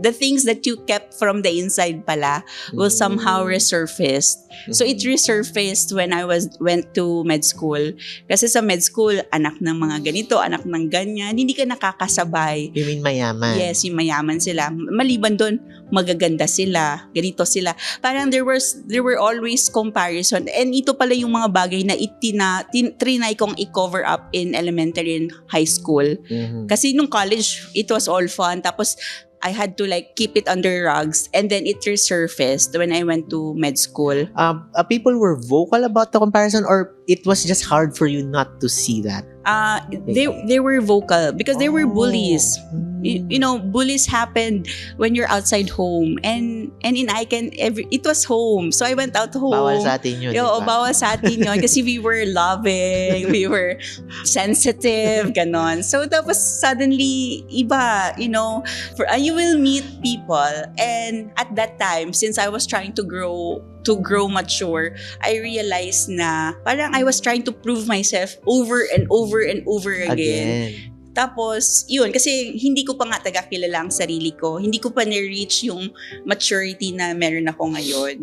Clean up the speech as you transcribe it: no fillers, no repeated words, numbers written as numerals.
the things that you kept from the inside pala will somehow resurface. So it resurfaced when I went to med school. Kasi sa med school, anak ng mga ganito, anak ng ganyan, hindi ka nakakasabay. You mean mayaman? Yes, yung mayaman sila. Maliban doon, magaganda sila, ganito sila. Parang there were always comparison. And ito pala yung mga bagay na trinay kong i-cover up in elementary and high school. Kasi nung college, it was all fun. Tapos, I had to like keep it under rugs, and then it resurfaced when I went to med school. People were vocal about the comparison, or it was just hard for you not to see that? They were vocal because they were bullies. You know, bullies happened when you're outside home, and in ICANN, it was home. So I went out home. Bawal sa atin yun, Oo, diba? bawal sa atin yun kasi we were loving, we were sensitive, ganon. So tapos suddenly, iba, you know, you will meet people, and at that time, since I was trying to grow mature, I realized na parang I was trying to prove myself over and over and over again. Tapos, yun, kasi hindi ko pa nga tagakilala ang sarili ko. Hindi ko pa na-reach yung maturity na meron ako ngayon.